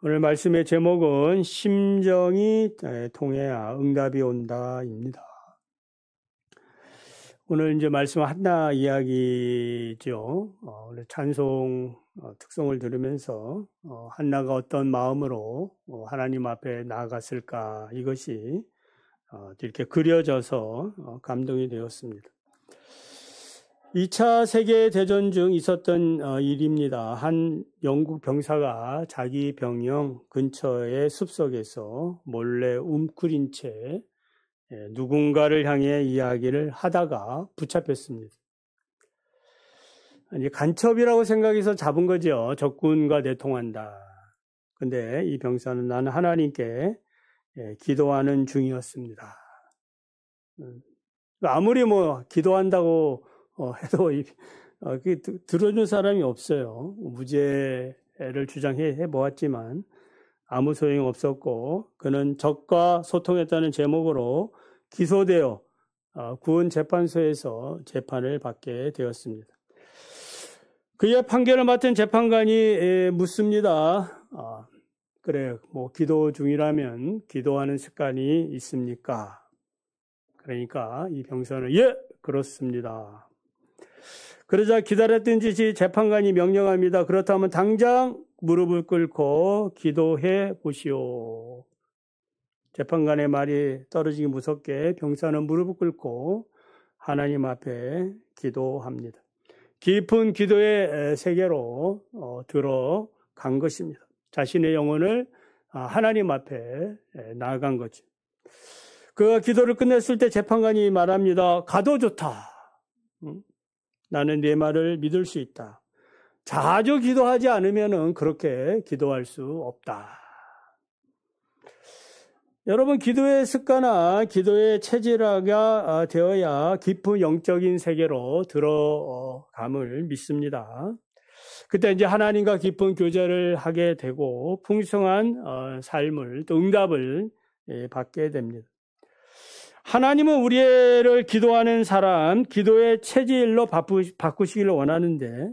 오늘 말씀의 제목은 심정이 통해야 응답이 온다입니다. 오늘 이제 말씀 한나 이야기죠. 오늘 찬송 특송을 들으면서 한나가 어떤 마음으로 하나님 앞에 나아갔을까, 이것이 이렇게 그려져서 감동이 되었습니다. 2차 세계대전 중 있었던 일입니다. 한 영국 병사가 자기 병영 근처의 숲속에서 몰래 움츠린 채 누군가를 향해 이야기를 하다가 붙잡혔습니다. 아니, 간첩이라고 생각해서 잡은 거죠. 적군과 내통한다. 근데 이 병사는 나는 하나님께 기도하는 중이었습니다. 아무리 기도한다고 해도 들어준 사람이 없어요. 무죄를 주장해 보았지만 아무 소용이 없었고, 그는 적과 소통했다는 제목으로 기소되어 구원재판소에서 재판을 받게 되었습니다. 그의 판결을 맡은 재판관이 묻습니다. 그래, 기도 중이라면 기도하는 습관이 있습니까? 그러니까 이 병사는 예, 그렇습니다. 그러자 기다렸던 듯이 재판관이 명령합니다. 그렇다면 당장 무릎을 꿇고 기도해 보시오. 재판관의 말이 떨어지기 무섭게 병사는 무릎을 꿇고 하나님 앞에 기도합니다. 깊은 기도의 세계로 들어간 것입니다. 자신의 영혼을 하나님 앞에 나아간 거죠. 그 기도를 끝냈을 때 재판관이 말합니다. 가도 좋다. 나는 네 말을 믿을 수 있다. 자주 기도하지 않으면 그렇게 기도할 수 없다. 여러분, 기도의 습관과 기도의 체질화가 되어야 깊은 영적인 세계로 들어감을 믿습니다. 그때 이제 하나님과 깊은 교제를 하게 되고 풍성한 삶을, 또 응답을 받게 됩니다. 하나님은 우리를 기도하는 사람, 기도의 체질로 바꾸시기를 원하는데,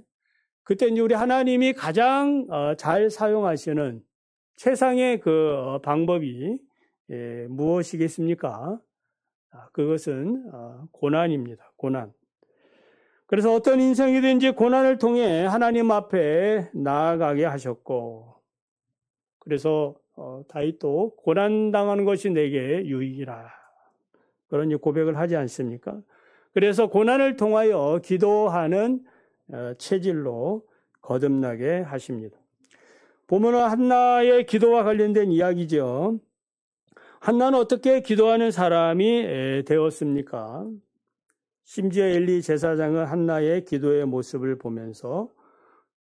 그때 이제 우리 하나님이 가장 잘 사용하시는 최상의 그 방법이 무엇이겠습니까? 그것은 고난입니다. 고난. 그래서 어떤 인생이든지 고난을 통해 하나님 앞에 나아가게 하셨고, 그래서 다윗도 고난당하는 것이 내게 유익이라, 그런 고백을 하지 않습니까? 그래서 고난을 통하여 기도하는 체질로 거듭나게 하십니다. 보면은 한나의 기도와 관련된 이야기죠. 한나는 어떻게 기도하는 사람이 되었습니까? 심지어 엘리 제사장은 한나의 기도의 모습을 보면서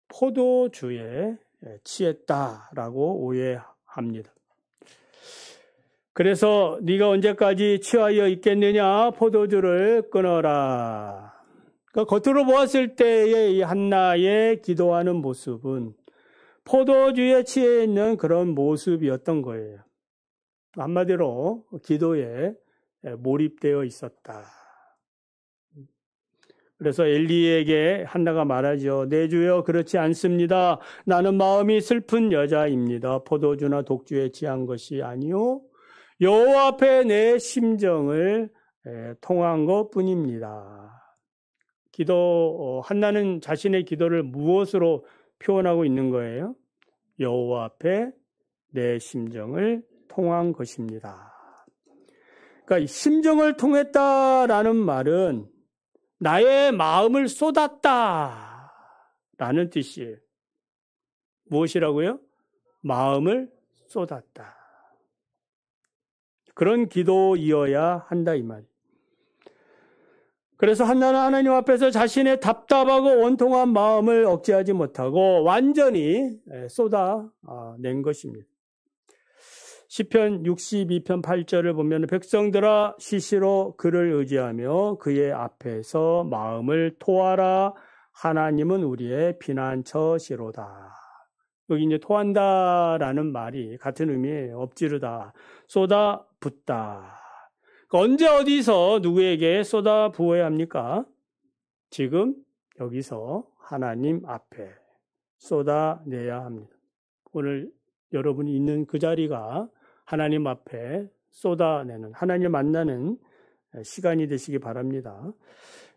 포도주에 취했다라고 오해합니다. 그래서 네가 언제까지 취하여 있겠느냐? 포도주를 끊어라. 그러니까 겉으로 보았을 때의 이 한나의 기도하는 모습은 포도주에 취해 있는 그런 모습이었던 거예요. 한마디로 기도에 몰입되어 있었다. 그래서 엘리에게 한나가 말하죠. 내 주여, 그렇지 않습니다. 나는 마음이 슬픈 여자입니다. 포도주나 독주에 취한 것이 아니요, 여호와 앞에 내 심정을 통한 것뿐입니다. 한나는 자신의 기도를 무엇으로 표현하고 있는 거예요? 여호와 앞에 내 심정을 통한 것입니다. 그러니까 심정을 통했다라는 말은 나의 마음을 쏟았다라는 뜻이에요. 무엇이라고요? 마음을 쏟았다. 그런 기도이어야 한다, 이 말이에요. 그래서 한나는 하나님 앞에서 자신의 답답하고 원통한 마음을 억제하지 못하고 완전히 쏟아낸 것입니다. 시편 62편 8절을 보면 백성들아 시시로 그를 의지하며 그의 앞에서 마음을 토하라. 하나님은 우리의 피난처시로다. 여기 이제 토한다라는 말이 같은 의미예요. 엎지르다, 쏟아붓다. 언제 어디서 누구에게 쏟아 부어야 합니까? 지금 여기서 하나님 앞에 쏟아내야 합니다. 오늘 여러분이 있는 그 자리가 하나님 앞에 쏟아내는, 하나님을 만나는 시간이 되시기 바랍니다.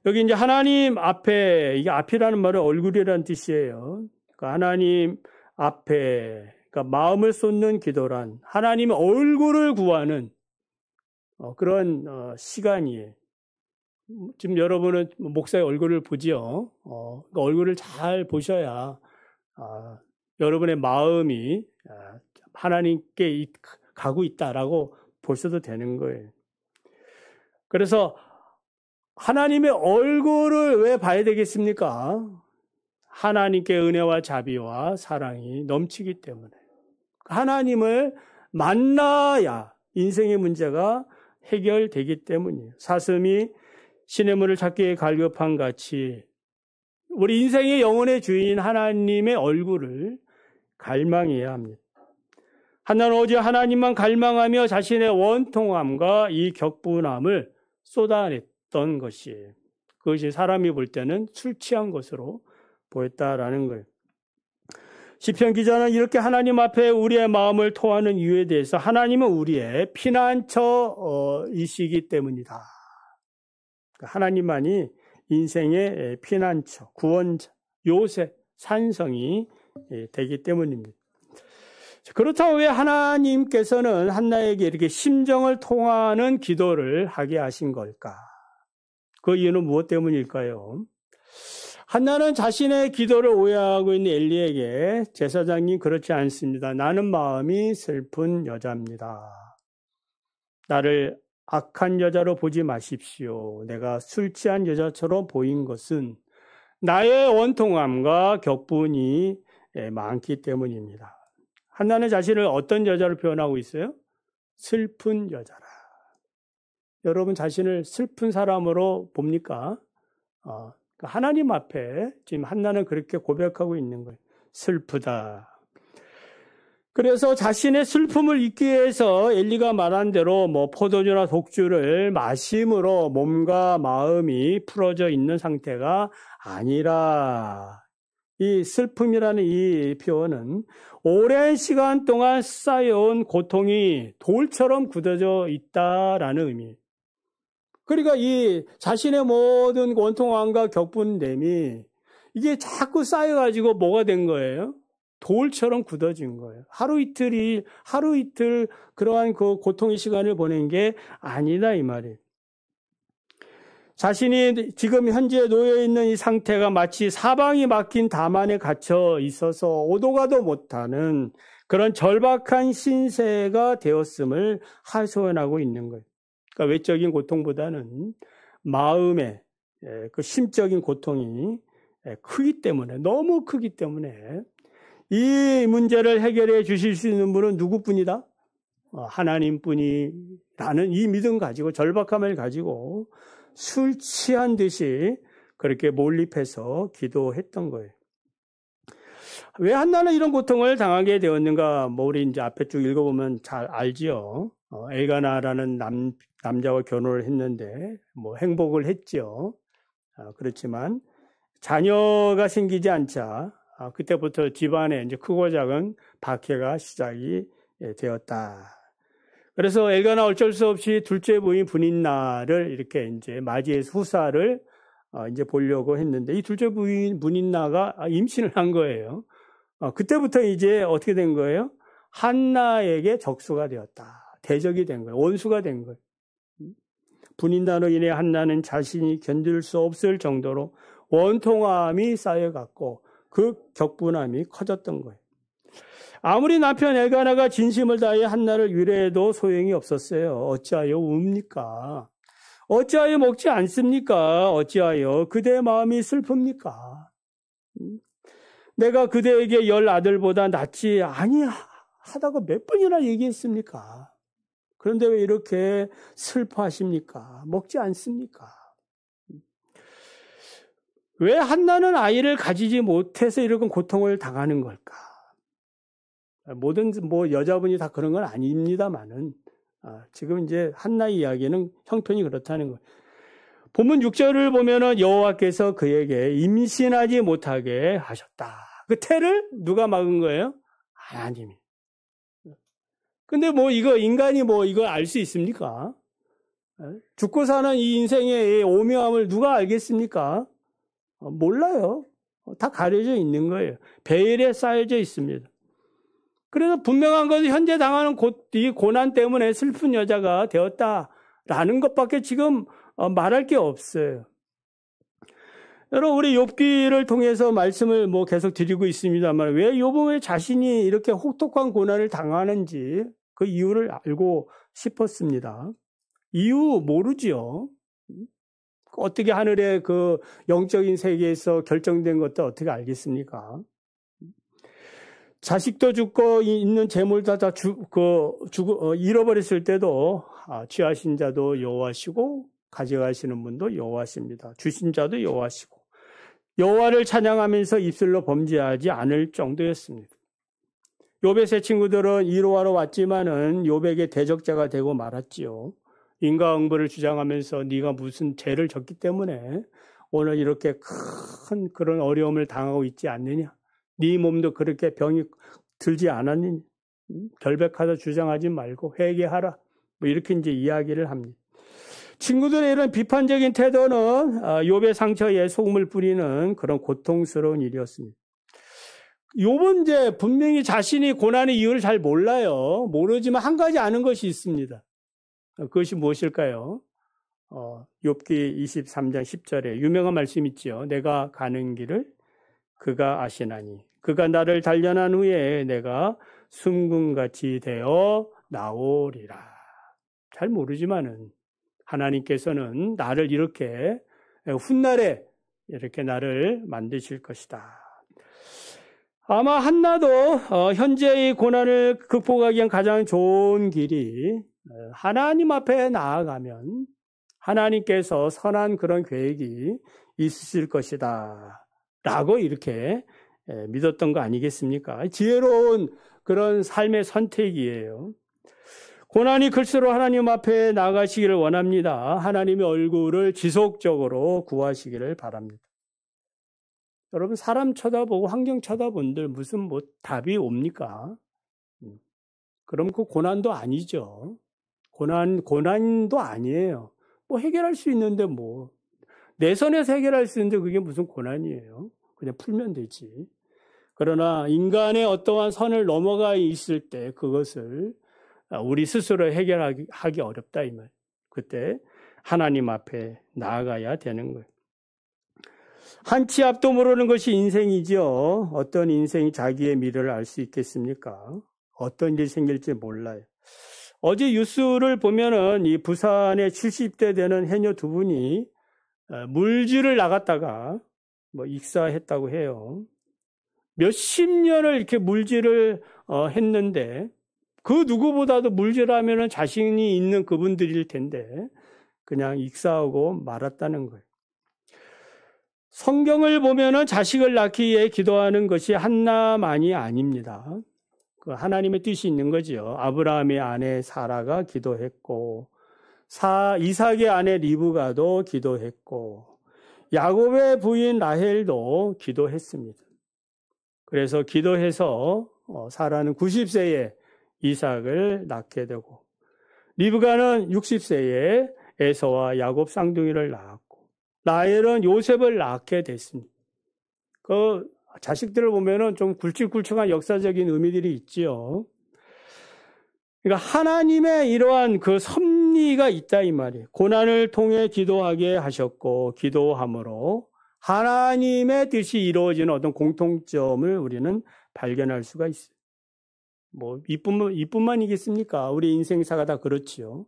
여기 이제 하나님 앞에, 이게 앞이라는 말은 얼굴이라는 뜻이에요. 그러니까 하나님 앞에, 그러니까 마음을 쏟는 기도란 하나님의 얼굴을 구하는 그런 시간이에요. 지금 여러분은 목사의 얼굴을 보지요. 그러니까 얼굴을 잘 보셔야 여러분의 마음이 하나님께 가고 있다라고 보셔도 되는 거예요. 그래서 하나님의 얼굴을 왜 봐야 되겠습니까? 하나님께 은혜와 자비와 사랑이 넘치기 때문에. 하나님을 만나야 인생의 문제가 해결되기 때문이에요. 사슴이 시냇물을 찾기에 갈급한 같이 우리 인생의 영혼의 주인 하나님의 얼굴을 갈망해야 합니다. 한나는 오직 하나님만 갈망하며 자신의 원통함과 이 격분함을 쏟아냈던 것이에요. 그것이 사람이 볼 때는 술 취한 것으로 보였다라는 거예요. 시편 기자는 이렇게 하나님 앞에 우리의 마음을 토하는 이유에 대해서 하나님은 우리의 피난처이시기 때문이다. 하나님만이 인생의 피난처, 구원자, 요새, 산성이 되기 때문입니다. 그렇다고 왜 하나님께서는 한나에게 이렇게 심정을 통하는 기도를 하게 하신 걸까? 그 이유는 무엇 때문일까요? 한나는 자신의 기도를 오해하고 있는 엘리에게 제사장님 그렇지 않습니다. 나는 마음이 슬픈 여자입니다. 나를 악한 여자로 보지 마십시오. 내가 술 취한 여자처럼 보인 것은 나의 원통함과 격분이 많기 때문입니다. 한나는 자신을 어떤 여자로 표현하고 있어요? 슬픈 여자라. 여러분 자신을 슬픈 사람으로 봅니까? 하나님 앞에 지금 한나는 그렇게 고백하고 있는 거예요. 슬프다. 그래서 자신의 슬픔을 잊기 위해서 엘리가 말한 대로 포도주나 독주를 마심으로 몸과 마음이 풀어져 있는 상태가 아니라 이 슬픔이라는 이 표현은 오랜 시간 동안 쌓여온 고통이 돌처럼 굳어져 있다라는 의미. 그러니까 이 자신의 모든 원통함과 격분됨이 이게 자꾸 쌓여가지고 뭐가 된 거예요? 돌처럼 굳어진 거예요. 하루 이틀 그러한 그 고통의 시간을 보낸 게 아니다 이 말이에요. 자신이 지금 현재 놓여 있는 이 상태가 마치 사방이 막힌 담 안에 갇혀 있어서 오도 가도 못하는 그런 절박한 신세가 되었음을 하소연하고 있는 거예요. 그러니까 외적인 고통보다는 마음의 그 심적인 고통이 크기 때문에, 너무 크기 때문에 이 문제를 해결해 주실 수 있는 분은 누구뿐이다? 하나님뿐이라는 이 믿음 가지고, 절박함을 가지고 술 취한 듯이 그렇게 몰입해서 기도했던 거예요. 왜 한나는 이런 고통을 당하게 되었는가? 우리 이제 앞에 쭉 읽어보면 잘 알지요. 엘가나라는 남자와 결혼을 했는데 행복을 했지요. 그렇지만 자녀가 생기지 않자 그때부터 집안에 이제 크고 작은 박해가 시작이 되었다. 그래서 엘가나 어쩔 수 없이 둘째 부인 분인나를 이렇게 이제 맞이해서 후사를 이제 보려고 했는데 이 둘째 부인 분인나가 임신을 한 거예요. 그때부터 이제 어떻게 된 거예요? 한나에게 적수가 되었다. 대적이 된 거예요. 원수가 된 거예요. 분인나로 인해 한나는 자신이 견딜 수 없을 정도로 원통함이 쌓여갔고 그 격분함이 커졌던 거예요. 아무리 남편 엘가나가 진심을 다해 한나를 위로해도 소용이 없었어요. 어찌하여 웁니까? 어찌하여 먹지 않습니까? 어찌하여 그대의 마음이 슬픕니까? 내가 그대에게 10 아들보다 낫지 아니하다고 몇 번이나 얘기했습니까? 그런데 왜 이렇게 슬퍼하십니까? 먹지 않습니까? 왜 한나는 아이를 가지지 못해서 이런 고통을 당하는 걸까? 모든 여자분이 다 그런 건 아닙니다만은 지금 이제 한나의 이야기는 형편이 그렇다는 거예요. 본문 6절을 보면은 여호와께서 그에게 임신하지 못하게 하셨다. 그 태를 누가 막은 거예요? 하나님이. 근데 이거 인간이 이걸 알 수 있습니까? 죽고 사는 이 인생의 오묘함을 누가 알겠습니까? 몰라요. 다 가려져 있는 거예요. 베일에 쌓여져 있습니다. 그래서 분명한 것은 현재 당하는 이 고난 때문에 슬픈 여자가 되었다라는 것밖에 지금 말할 게 없어요. 여러분, 우리 욥기를 통해서 말씀을 계속 드리고 있습니다만, 왜 욥은 왜 자신이 이렇게 혹독한 고난을 당하는지 그 이유를 알고 싶었습니다. 이유 모르지요. 어떻게 하늘의 그 영적인 세계에서 결정된 것도 어떻게 알겠습니까? 자식도 죽고 있는 재물도 다 잃어버렸을 때도 취하신 자도 여호와시고 가져가시는 분도 여호와십니다. 주신 자도 여호와시고 여호와를 찬양하면서 입술로 범죄하지 않을 정도였습니다. 욥의 세 친구들은 이로하러 왔지만은 욥에게 대적자가 되고 말았지요. 인과응보를 주장하면서 네가 무슨 죄를 졌기 때문에 오늘 이렇게 큰 그런 어려움을 당하고 있지 않느냐. 네 몸도 그렇게 병이 들지 않았느냐. 결백하다 주장하지 말고 회개하라. 이렇게 이제 이야기를 합니다. 친구들의 이런 비판적인 태도는 욥의 상처에 소금을 뿌리는 그런 고통스러운 일이었습니다. 욥은 이제 분명히 자신이 고난의 이유를 잘 몰라요. 모르지만 한 가지 아는 것이 있습니다. 그것이 무엇일까요? 욥기 23장 10절에 유명한 말씀 있죠. 내가 가는 길을 그가 아시나니 그가 나를 단련한 후에 내가 숨금같이 되어 나오리라. 잘 모르지만은 하나님께서는 나를 이렇게 훗날에 이렇게 나를 만드실 것이다. 아마 한나도 현재의 고난을 극복하기 위한 가장 좋은 길이 하나님 앞에 나아가면 하나님께서 선한 그런 계획이 있으실 것이다 라고 이렇게 믿었던 거 아니겠습니까? 지혜로운 그런 삶의 선택이에요. 고난이 클수록 하나님 앞에 나가시기를 원합니다. 하나님의 얼굴을 지속적으로 구하시기를 바랍니다. 여러분, 사람 쳐다보고 환경 쳐다본들 무슨 답이 옵니까? 그럼 그 고난도 아니죠. 고난도 아니에요. 해결할 수 있는데 내 선에서 해결할 수 있는데 그게 무슨 고난이에요. 그냥 풀면 되지. 그러나 인간의 어떠한 선을 넘어가 있을 때 그것을 우리 스스로 해결하기 어렵다 이 말. 그때 하나님 앞에 나아가야 되는 거예요. 한 치 앞도 모르는 것이 인생이죠. 어떤 인생이 자기의 미래를 알 수 있겠습니까? 어떤 일이 생길지 몰라요. 어제 뉴스를 보면은 이 부산에 70대 되는 해녀 두 분이 물질을 나갔다가 익사했다고 해요. 몇십 년을 이렇게 물질을 했는데 그 누구보다도 물질하면은 자신이 있는 그분들일 텐데 그냥 익사하고 말았다는 거예요. 성경을 보면은 자식을 낳기 위해 기도하는 것이 한나만이 아닙니다. 그 하나님의 뜻이 있는 거죠. 아브라함의 아내 사라가 기도했고, 이삭의 아내 리브가도 기도했고, 야곱의 부인 라헬도 기도했습니다. 그래서 기도해서 사라는 90세에 이삭을 낳게 되고, 리브가는 60세에 에서와 야곱 쌍둥이를 낳았고, 라헬은 요셉을 낳게 됐습니다. 그 자식들을 보면은 좀 굵직굵직한 역사적인 의미들이 있지요. 그러니까 하나님의 이러한 그 섭리가 있다 이 말이에요. 고난을 통해 기도하게 하셨고 기도함으로 하나님의 뜻이 이루어지는 어떤 공통점을 우리는 발견할 수가 있어요. 이뿐만이겠습니까? 우리 인생사가 다 그렇지요.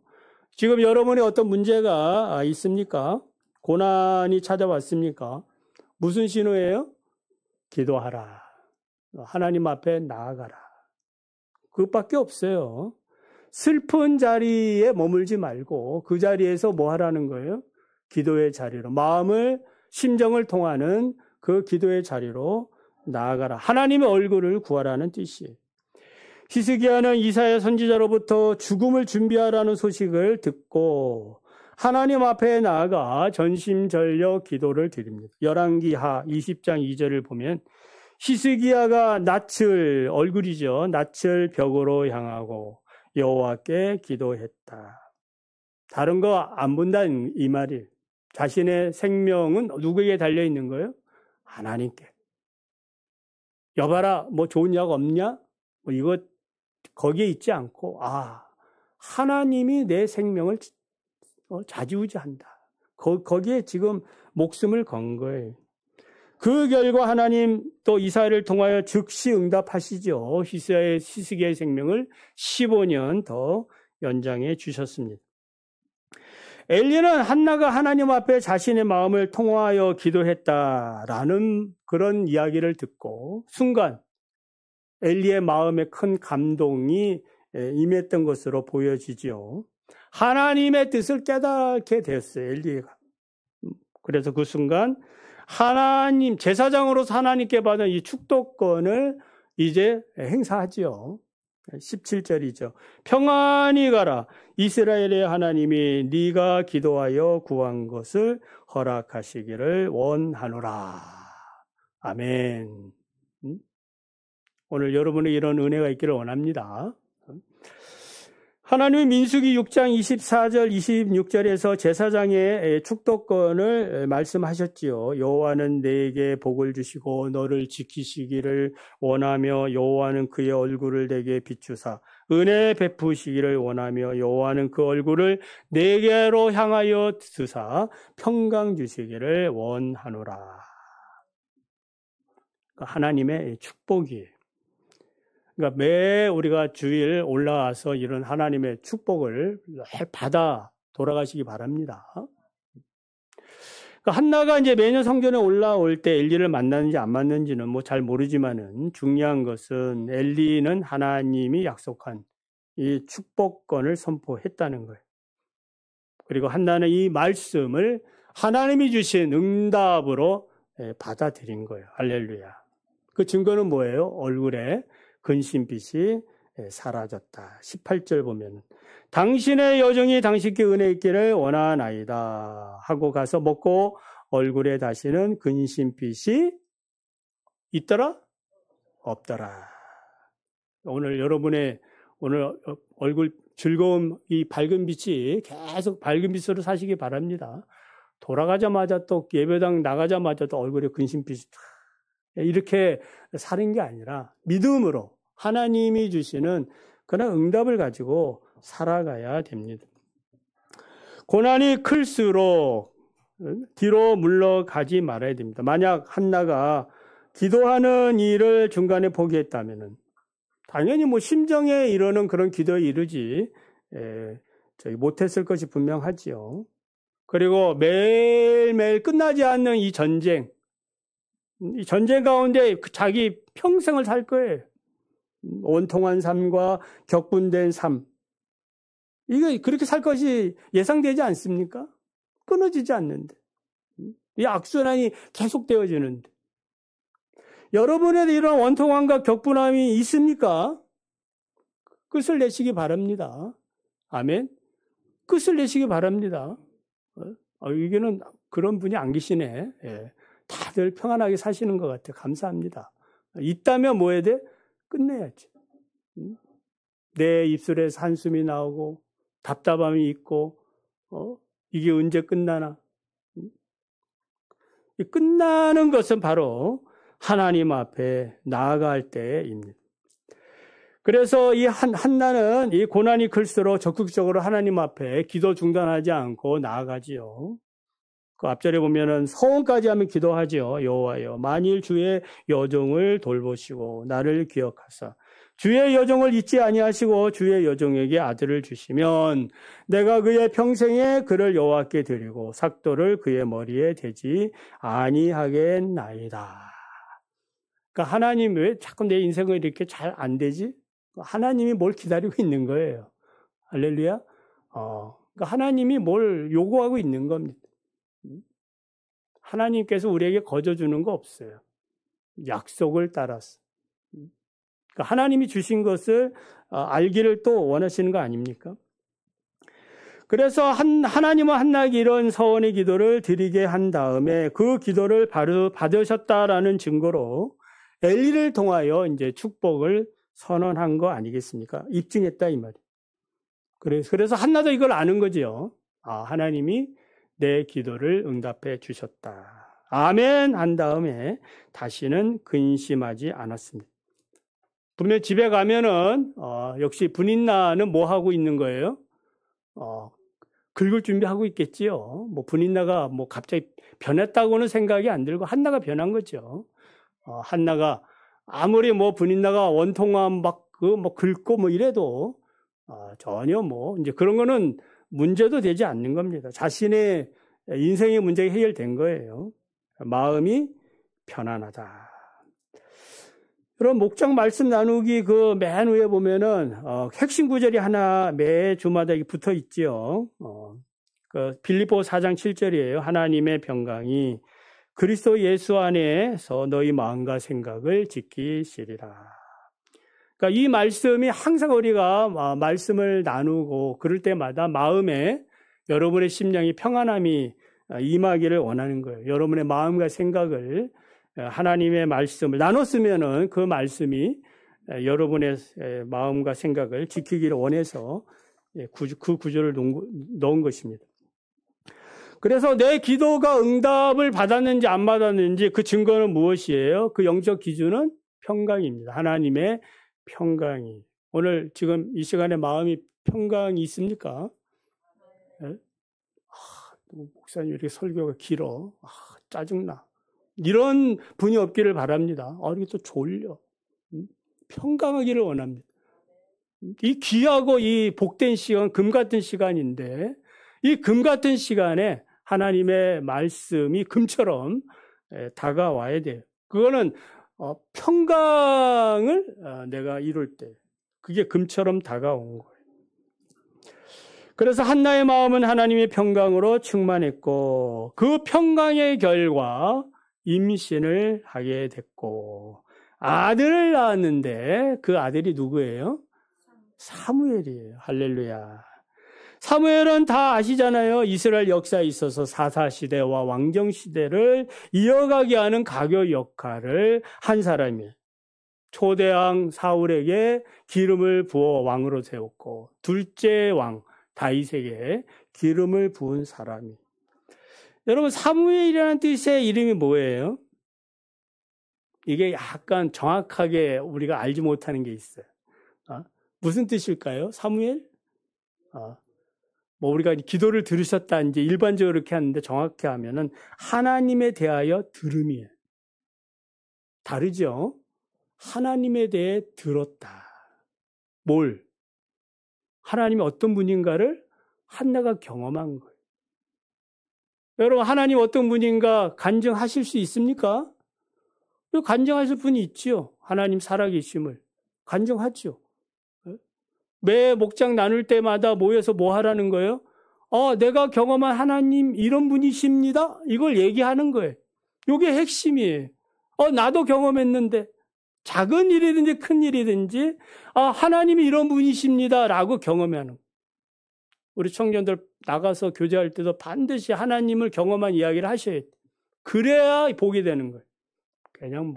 지금 여러분의 어떤 문제가 있습니까? 고난이 찾아왔습니까? 무슨 신호예요? 기도하라. 하나님 앞에 나아가라. 그것밖에 없어요. 슬픈 자리에 머물지 말고 그 자리에서 뭐 하라는 거예요? 기도의 자리로. 심정을 통하는 그 기도의 자리로 나아가라. 하나님의 얼굴을 구하라는 뜻이에요. 히스기야는 이사야 선지자로부터 죽음을 준비하라는 소식을 듣고 하나님 앞에 나아가 전심전력 기도를 드립니다. 열왕기하 20장 2절을 보면 히스기야가 낯을 얼굴이죠. 낯을 벽으로 향하고 여호와께 기도했다. 다른 거 안 본다는 이 말이. 자신의 생명은 누구에게 달려 있는 거예요? 하나님께. 여봐라, 뭐 좋은 약 없냐? 뭐 이거 거기에 있지 않고, 하나님이 내 생명을 좌지우지한다. 거기에 지금 목숨을 건 거예요. 그 결과 하나님 또 이사야를 통하여 즉시 응답하시죠. 히스기야의 생명을 15년 더 연장해 주셨습니다. 엘리는 한나가 하나님 앞에 자신의 마음을 통하여 기도했다라는 그런 이야기를 듣고 순간 엘리의 마음에 큰 감동이 임했던 것으로 보여지죠. 하나님의 뜻을 깨닫게 됐어요, 엘리가. 그래서 그 순간 하나님, 제사장으로서 하나님께 받은 이 축도권을 이제 행사하지요. 17절이죠. 평안히 가라. 이스라엘의 하나님이 네가 기도하여 구한 것을 허락하시기를 원하노라. 아멘. 오늘 여러분의 이런 은혜가 있기를 원합니다. 하나님이 민수기 6장 24절 26절에서 제사장의 축도권을 말씀하셨지요. 여호와는 내게 복을 주시고 너를 지키시기를 원하며 여호와는 그의 얼굴을 내게 비추사 은혜 베푸시기를 원하며 여호와는 그 얼굴을 내게로 향하여 드사 평강 주시기를 원하노라. 하나님의 축복이에요. 그러니까 매 우리가 주일 올라와서 이런 하나님의 축복을 받아 돌아가시기 바랍니다. 그러니까 한나가 이제 매년 성전에 올라올 때 엘리를 만났는지 안 만났는지는 뭐 잘 모르지만은 중요한 것은 엘리는 하나님이 약속한 이 축복권을 선포했다는 거예요. 그리고 한나는 이 말씀을 하나님이 주신 응답으로 받아들인 거예요. 할렐루야. 그 증거는 뭐예요? 얼굴에 근심빛이 사라졌다. 18절 보면 당신의 여정이 당신께 은혜 있기를 원하나이다 하고 가서 먹고 얼굴에 다시는 근심빛이 있더라? 없더라. 오늘 여러분의 오늘 얼굴 즐거운 이 밝은 빛이 계속 밝은 빛으로 사시기 바랍니다. 돌아가자마자 또 예배당 나가자마자 또 얼굴에 근심빛이 이렇게 사는 게 아니라 믿음으로 하나님이 주시는 그런 응답을 가지고 살아가야 됩니다. 고난이 클수록 뒤로 물러가지 말아야 됩니다. 만약 한나가 기도하는 일을 중간에 포기했다면 당연히 뭐 심정에 이르는 그런 기도에 이르지 못했을 것이 분명하지요. 그리고 매일매일 끝나지 않는 이 전쟁 가운데 자기 평생을 살 거예요. 온통한 삶과 격분된 삶. 이거 그렇게 살 것이 예상되지 않습니까? 끊어지지 않는데. 이 악순환이 계속되어지는데. 여러분에도 이런 원통함과 격분함이 있습니까? 끝을 내시기 바랍니다. 아멘. 끝을 내시기 바랍니다. 이게는 그런 분이 안 계시네. 예. 다들 평안하게 사시는 것 같아요. 감사합니다. 있다면 뭐 해야 돼? 끝내야지. 내 입술에서 한숨이 나오고 답답함이 있고 이게 언제 끝나나? 끝나는 것은 바로 하나님 앞에 나아갈 때입니다. 그래서 이 한나는 이 고난이 클수록 적극적으로 하나님 앞에 기도 중단하지 않고 나아가지요. 그 앞절에 보면은 서원까지 하면 기도하지요. 여호와여 만일 주의 여종을 돌보시고 나를 기억하사 주의 여종을 잊지 아니하시고 주의 여종에게 아들을 주시면 내가 그의 평생에 그를 여호와께 드리고 삭도를 그의 머리에 대지 아니하겠나이다. 그러니까 하나님 왜 자꾸 내 인생을 이렇게 잘 안 되지? 하나님이 뭘 기다리고 있는 거예요. 할렐루야. 그러니까 하나님이 뭘 요구하고 있는 겁니다. 하나님께서 우리에게 거저주는 거 없어요. 약속을 따라서. 그러니까 하나님이 주신 것을 알기를 또 원하시는 거 아닙니까? 그래서 하나님은 한나에게 이런 서원의 기도를 드리게 한 다음에 그 기도를 바로 받으셨다라는 증거로 엘리를 통하여 이제 축복을 선언한 거 아니겠습니까? 입증했다 이 말이에요. 그래서 한나도 이걸 아는 거죠. 하나님이 내 기도를 응답해 주셨다. 아멘 한 다음에 다시는 근심하지 않았습니다. 분명 집에 가면은 역시 분인나는 뭐 하고 있는 거예요? 긁을 준비하고 있겠지요. 뭐 분인나가 뭐 갑자기 변했다고는 생각이 안 들고 한나가 변한 거죠. 한나가 아무리 뭐 분인나가 원통함 뭐 긁고 뭐 이래도 전혀 뭐 이제 그런 거는 문제도 되지 않는 겁니다. 자신의 인생의 문제가 해결된 거예요. 마음이 편안하다. 그럼 목장 말씀 나누기 그 맨 위에 보면은 핵심 구절이 하나 매 주마다 붙어 있지요. 그 빌립보 4장 7절이에요. 하나님의 평강이 그리스도 예수 안에서 너희 마음과 생각을 지키시리라. 그러니까 이 말씀이 항상 우리가 말씀을 나누고 그럴 때마다 마음에 여러분의 심령이 평안함이 임하기를 원하는 거예요. 여러분의 마음과 생각을 하나님의 말씀을 나눴으면은 그 말씀이 여러분의 마음과 생각을 지키기를 원해서 그 구절을 넣은 것입니다. 그래서 내 기도가 응답을 받았는지 안 받았는지 그 증거는 무엇이에요? 그 영적 기준은 평강입니다. 하나님의 평강이. 오늘 지금 이 시간에 마음이 평강이 있습니까? 네? 목사님 이렇게 설교가 길어. 짜증나. 이런 분이 없기를 바랍니다. 이렇게 또 졸려. 평강하기를 원합니다. 이 귀하고 이 복된 시간, 금 같은 시간인데 이 금 같은 시간에 하나님의 말씀이 금처럼 다가와야 돼요. 그거는 평강을 내가 이룰 때 그게 금처럼 다가온 거예요. 그래서 한나의 마음은 하나님의 평강으로 충만했고 그 평강의 결과 임신을 하게 됐고 아들을 낳았는데 그 아들이 누구예요? 사무엘이에요. 할렐루야. 사무엘은 다 아시잖아요. 이스라엘 역사에 있어서 사사시대와 왕정시대를 이어가게 하는 가교 역할을 한 사람이에요. 초대왕 사울에게 기름을 부어 왕으로 세웠고 둘째 왕 다윗에게 기름을 부은 사람이. 여러분 사무엘이라는 뜻의 이름이 뭐예요? 이게 약간 정확하게 우리가 알지 못하는 게 있어요. 무슨 뜻일까요? 사무엘? 뭐 우리가 기도를 들으셨다 이제 일반적으로 이렇게 하는데 정확히 하면은 하나님에 대하여 들음이에요. 다르죠? 하나님에 대해 들었다. 뭘? 하나님이 어떤 분인가를 한나가 경험한 거예요. 여러분 하나님 어떤 분인가 간증하실 수 있습니까? 간증하실 분이 있지요. 하나님 살아계심을 간증하죠. 매 목장 나눌 때마다 모여서 뭐 하라는 거예요? 내가 경험한 하나님 이런 분이십니다. 이걸 얘기하는 거예요. 이게 핵심이에요. 나도 경험했는데 작은 일이든지 큰 일이든지 하나님이 이런 분이십니다. 라고 경험하는 거예요. 우리 청년들 나가서 교제할 때도 반드시 하나님을 경험한 이야기를 하셔야 돼요. 그래야 복이 되는 거예요. 그냥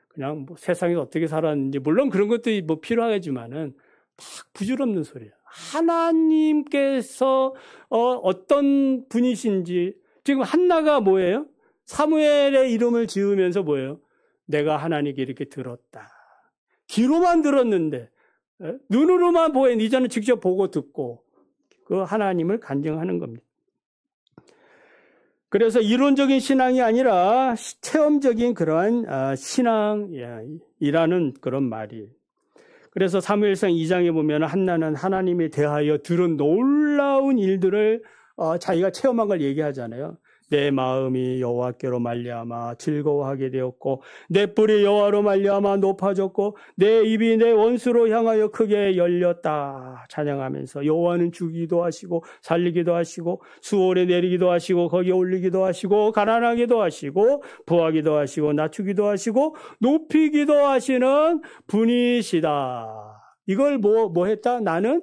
그냥 세상에서 어떻게 살았는지, 물론 그런 것도 뭐 필요하겠지만은, 다 부질없는 소리예요. 하나님께서, 어떤 분이신지, 지금 한나가 뭐예요? 사무엘의 이름을 지으면서 뭐예요? 내가 하나님께 이렇게 들었다. 귀로만 들었는데, 눈으로만 보여, 이제는 직접 보고 듣고, 그 하나님을 간증하는 겁니다. 그래서 이론적인 신앙이 아니라 체험적인 그러한 신앙이라는 그런 말이에요. 그래서 사무엘상 2장에 보면 한나는 하나님에 대하여 들은 놀라운 일들을 자기가 체험한 걸 얘기하잖아요. 내 마음이 여호와께로 말미암아 즐거워하게 되었고 내 뿔이 여호와로 말미암아 높아졌고 내 입이 내 원수로 향하여 크게 열렸다. 찬양하면서 여호와는 주기도 하시고 살리기도 하시고 수월에 내리기도 하시고 거기에 올리기도 하시고 가난하기도 하시고 부하기도 하시고 낮추기도 하시고 높이기도 하시는 분이시다. 이걸 뭐 했다? 나는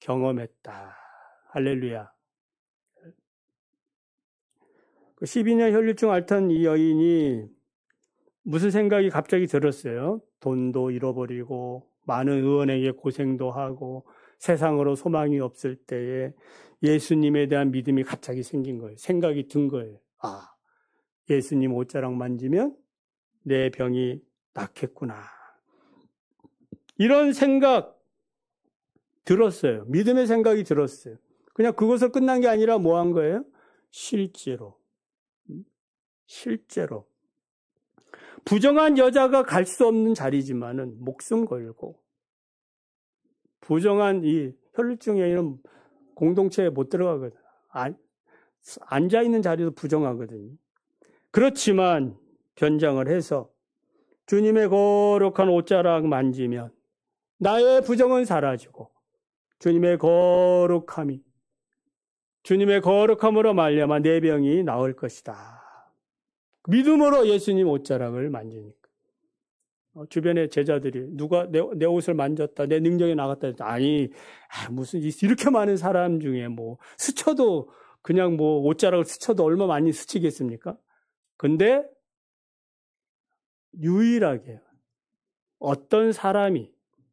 경험했다. 할렐루야. 12년 혈류증 앓던 이 여인이 무슨 생각이 갑자기 들었어요? 돈도 잃어버리고 많은 의원에게 고생도 하고 세상으로 소망이 없을 때에 예수님에 대한 믿음이 갑자기 생긴 거예요. 생각이 든 거예요. 아, 예수님 옷자락 만지면 내 병이 낫겠구나. 이런 생각 들었어요. 믿음의 생각이 들었어요. 그냥 그것을 끝난 게 아니라 뭐 한 거예요? 실제로. 부정한 여자가 갈 수 없는 자리지만은 목숨 걸고, 부정한 이 혈루증에는 공동체에 못 들어가거든. 앉아있는 자리도 부정하거든요. 그렇지만 변장을 해서 주님의 거룩한 옷자락 만지면 나의 부정은 사라지고 주님의 거룩함으로 말미암아 내 병이 나을 것이다. 믿음으로 예수님 옷자락을 만지니까. 주변의 제자들이 누가 내 옷을 만졌다, 내 능력이 나갔다 했다. 아니, 무슨 이렇게 많은 사람 중에 뭐 스쳐도 그냥 뭐 옷자락을 스쳐도 얼마 많이 스치겠습니까? 근데 유일하게 어떤 사람이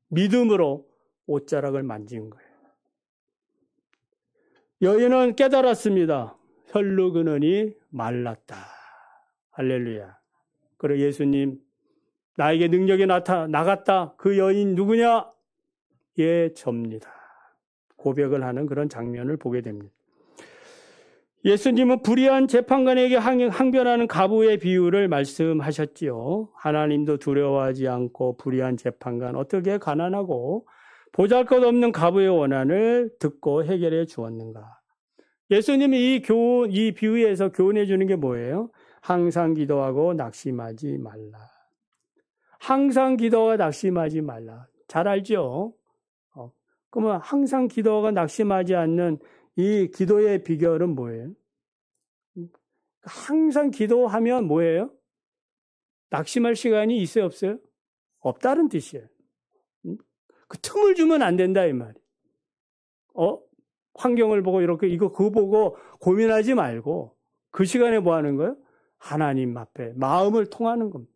믿음으로 옷자락을 만진 거예요. 여인은 깨달았습니다. 혈루 근원이 말랐다. 할렐루야. 그리고 예수님, 나에게 능력이 나갔다. 그 여인 누구냐? 예, 접니다. 고백을 하는 그런 장면을 보게 됩니다. 예수님은 불의한 재판관에게 항변하는 가부의 비유를 말씀하셨지요. 하나님도 두려워하지 않고 불의한 재판관, 어떻게 가난하고 보잘것없는 가부의 원한을 듣고 해결해 주었는가. 예수님이 이 비유에서 교훈해 주는 게 뭐예요? 항상 기도하고 낙심하지 말라. 항상 기도하고 낙심하지 말라. 잘 알죠? 그러면 항상 기도하고 낙심하지 않는 이 기도의 비결은 뭐예요? 항상 기도하면 뭐예요? 낙심할 시간이 있어요, 없어요? 없다는 뜻이에요. 그 틈을 주면 안 된다, 이 말이에요. 환경을 보고 그거 보고 고민하지 말고 그 시간에 뭐 하는 거예요? 하나님 앞에 마음을 통하는 겁니다.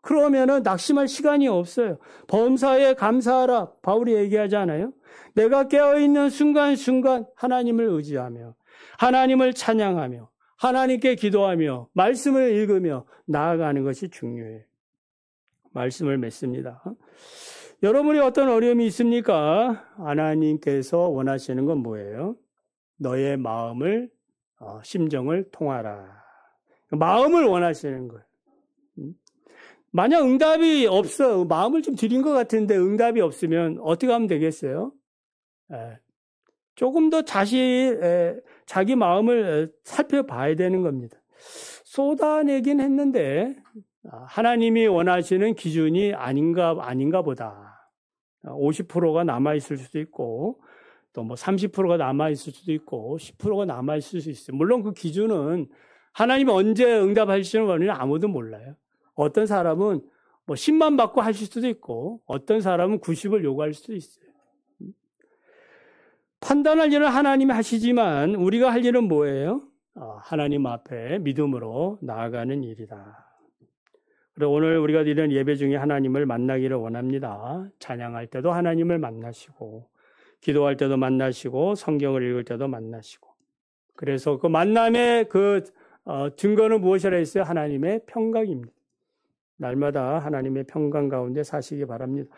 그러면은 낙심할 시간이 없어요. 범사에 감사하라. 바울이 얘기하지 않아요? 내가 깨어있는 순간순간 하나님을 의지하며 하나님을 찬양하며 하나님께 기도하며 말씀을 읽으며 나아가는 것이 중요해요. 말씀을 맺습니다. 여러분이 어떤 어려움이 있습니까? 하나님께서 원하시는 건 뭐예요? 너의 마음을, 심정을 통하라. 마음을 원하시는 거예요. 만약 응답이 없어, 마음을 좀 드린 것 같은데 응답이 없으면 어떻게 하면 되겠어요? 조금 더 자기 마음을 살펴봐야 되는 겁니다. 쏟아내긴 했는데 하나님이 원하시는 기준이 아닌가 보다. 50%가 남아있을 수도 있고 또 뭐 30%가 남아있을 수도 있고 10%가 남아있을 수 있어요. 물론 그 기준은 하나님이 언제 응답하시는 아무도 몰라요. 어떤 사람은 뭐 10만 받고 하실 수도 있고 어떤 사람은 90을 요구할 수도 있어요. 판단할 일은 하나님이 하시지만 우리가 할 일은 뭐예요? 하나님 앞에 믿음으로 나아가는 일이다. 그리고 오늘 우리가 드리는 예배 중에 하나님을 만나기를 원합니다. 찬양할 때도 하나님을 만나시고 기도할 때도 만나시고 성경을 읽을 때도 만나시고 그래서 그 만남의 증거는 무엇이라 했어요? 하나님의 평강입니다. 날마다 하나님의 평강 가운데 사시기 바랍니다.